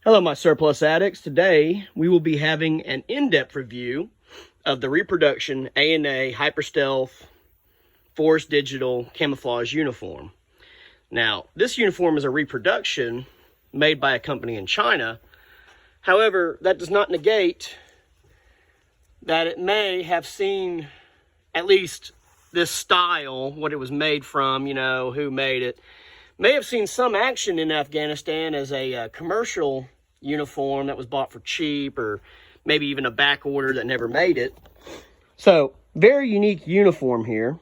Hello, my surplus addicts. Today, we will be having an in-depth review of the reproduction ANA Hyperstealth Forrest Digital camouflage uniform. Now, this uniform is a reproduction made by a company in China. However, that does not negate that it may have seen at least this style, what it was made from, who made it, may have seen some action in Afghanistan as a commercial uniform that was bought for cheap, or maybe even a back order that never made it. So, very unique uniform here.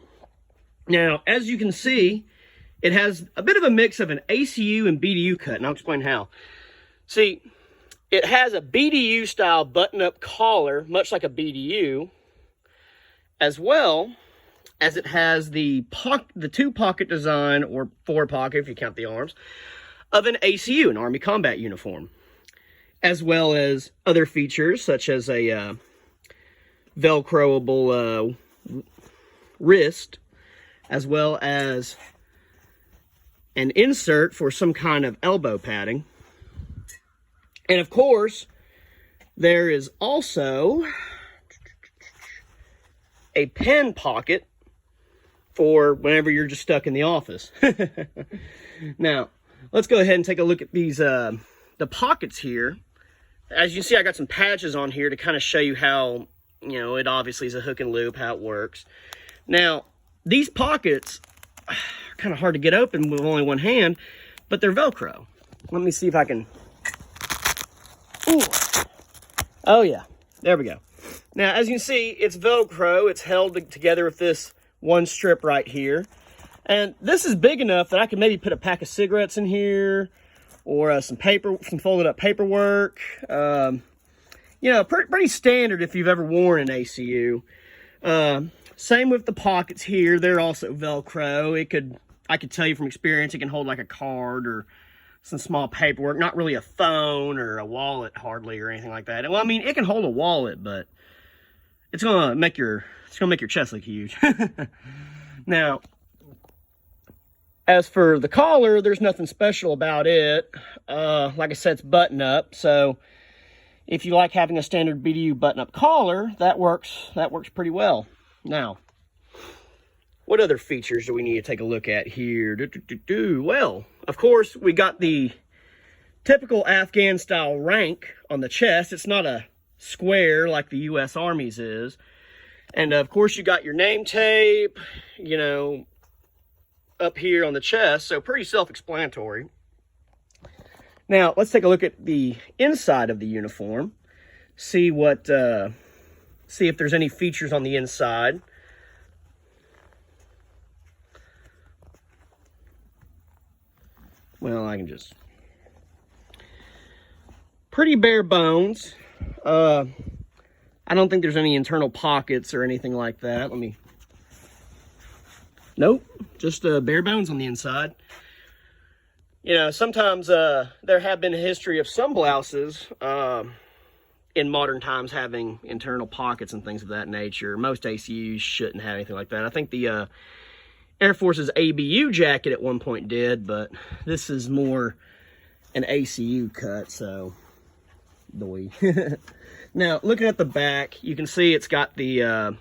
Now, as you can see, it has a bit of a mix of an ACU and BDU cut, and I'll explain how. See, it has a BDU style button-up collar, much like a BDU, as well as it has the two-pocket design, or four-pocket if you count the arms, of an ACU, an Army Combat Uniform, as well as other features such as a Velcroable wrist, as well as an insert for some kind of elbow padding. And of course, there is also a pen pocket for whenever you're just stuck in the office. Now, let's go ahead and take a look at these the pockets here. As you can see, I got some patches on here to kind of show you how, it obviously is a hook and loop, how it works. Now, these pockets are kind of hard to get open with only one hand, but they're Velcro. Let me see if I can... Ooh. Oh yeah, there we go. Now, as you can see, it's Velcro. It's held together with this one strip right here. And this is big enough that I can maybe put a pack of cigarettes in here, or some folded up paperwork. Pretty standard if you've ever worn an ACU. Same with the pockets here. They're also Velcro. I could tell you from experience, it can hold like a card or some small paperwork. Not really a phone or a wallet hardly, or anything like that. Well, I mean, it can hold a wallet, but it's gonna make your chest look huge. Now, as for the collar, there's nothing special about it. Like I said, it's button up. So if you like having a standard BDU button up collar, that works pretty well. Now, what other features do we need to take a look at here? Well, of course, we got the typical Afghan style rank on the chest. It's not a square like the U.S. Army's is. And of course, you got your name tape, up here on the chest, so pretty self-explanatory. Now, let's take a look at the inside of the uniform. See if there's any features on the inside. Well, I can just... Pretty bare bones. I don't think there's any internal pockets or anything like that. Nope, just bare bones on the inside. Sometimes there have been a history of some blouses in modern times having internal pockets and things of that nature. Most ACUs shouldn't have anything like that. I think the Air Force's ABU jacket at one point did, but this is more an ACU cut, so doy. Now, looking at the back, you can see it's got the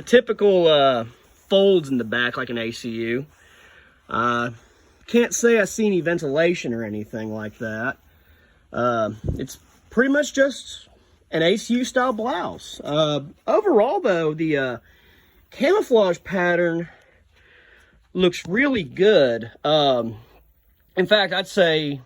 typical folds in the back like an ACU. Can't say I see any ventilation or anything like that. It's pretty much just an ACU style blouse. Overall though, the camouflage pattern looks really good. In fact, I'd say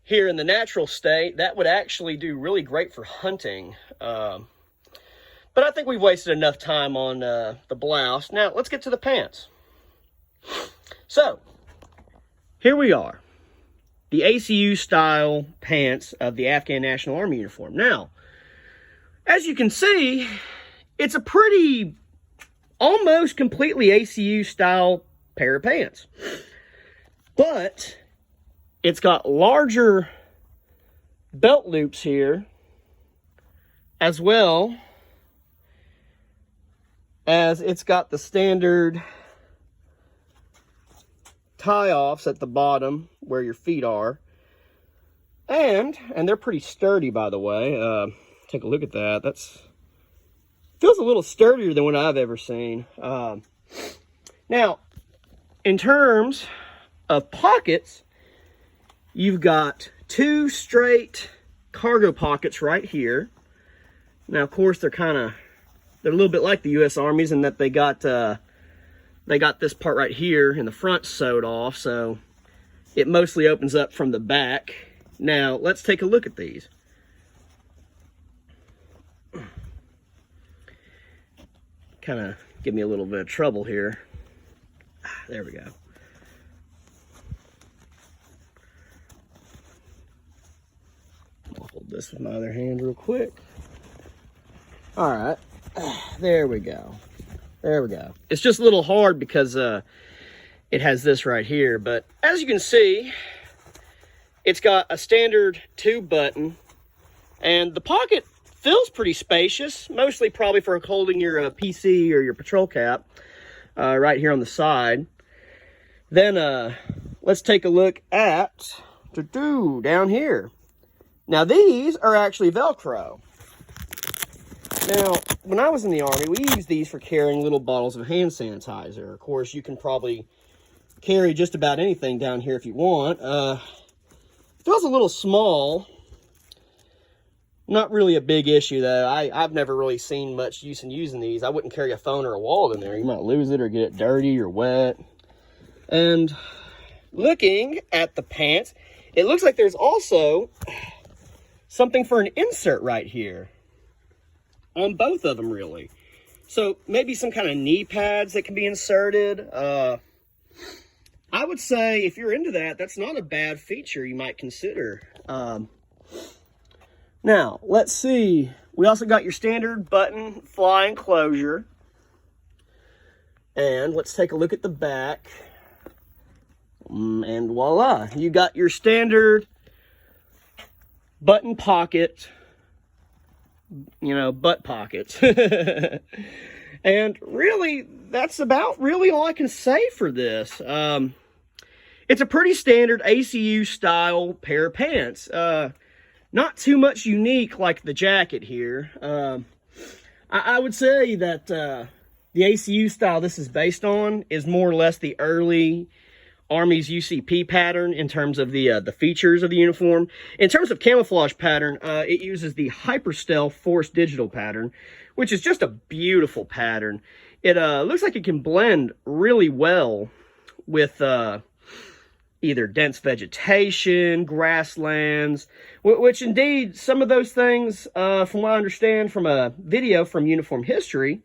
here in the natural state, that would actually do really great for hunting. But I think we've wasted enough time on the blouse. Now, let's get to the pants. So, here we are. The ACU style pants of the Afghan National Army uniform. Now, as you can see, it's a pretty, almost completely ACU style pair of pants. But it's got larger belt loops here, as well as it's got the standard tie-offs at the bottom where your feet are. And they're pretty sturdy, by the way. Take a look at that. Feels a little sturdier than what I've ever seen. Now, in terms of pockets, you've got 2 straight cargo pockets right here. Now, of course, they're a little bit like the U.S. Army's in that they got this part right here in the front sewed off, so it mostly opens up from the back. Now, let's take a look at these. Kind of give me a little bit of trouble here. There we go. I'll hold this with my other hand real quick. All right, there we go. There we go. It's just a little hard because it has this right here, but as you can see, it's got a standard 2 button, and the pocket feels pretty spacious, mostly probably for holding your PC or your patrol cap right here on the side. Then let's take a look at down here. Now these are actually Velcro. Now, when I was in the Army, we used these for carrying little bottles of hand sanitizer. Of course, you can probably carry just about anything down here if you want. Feels a little small. Not really a big issue, though. I've never really seen much use in using these. I wouldn't carry a phone or a wallet in there. You might lose it or get it dirty or wet. And looking at the pants, it looks like there's also something for an insert right here. On both of them, really. So maybe some kind of knee pads that can be inserted. I would say if you're into that, that's not a bad feature you might consider. Now, let's see. We also got your standard button fly enclosure. And let's take a look at the back. And voila, you got your standard button pocket, butt pockets. And really, that's about really all I can say for this. It's a pretty standard ACU style pair of pants. Not too much unique like the jacket here. I would say that the ACU style this is based on is more or less the early Army's UCP pattern in terms of the features of the uniform. In terms of camouflage pattern, it uses the Hyperstealth Forrest Digital pattern, which is just a beautiful pattern. It looks like it can blend really well with either dense vegetation, grasslands, which indeed some of those things, from what I understand from a video from Uniform History,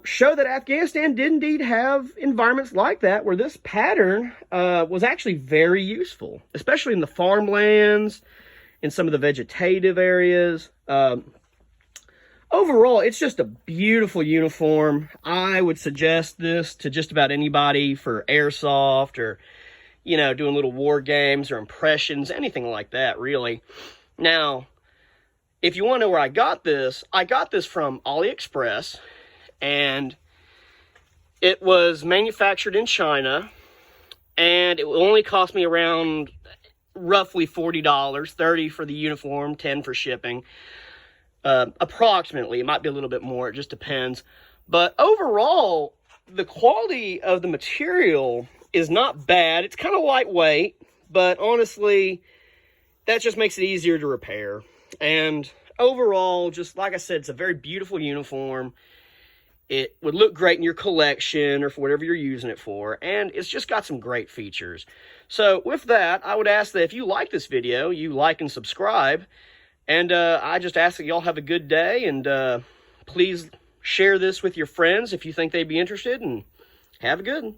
show that Afghanistan did indeed have environments like that where this pattern was actually very useful, especially in the farmlands, in some of the vegetative areas. Overall, it's just a beautiful uniform. I would suggest this to just about anybody for airsoft or, doing little war games or impressions, anything like that, really. Now, if you want to know where I got this from AliExpress. And it was manufactured in China, and it only cost me around roughly $40, $30 for the uniform, $10 for shipping. Approximately, it might be a little bit more, it just depends. But overall, the quality of the material is not bad. It's kind of lightweight, but honestly, that just makes it easier to repair. And overall, just like I said, it's a very beautiful uniform. It would look great in your collection or for whatever you're using it for. And it's just got some great features. So with that, I would ask that if you like this video, you like and subscribe. And I just ask that y'all have a good day. And please share this with your friends if you think they'd be interested. And have a good one.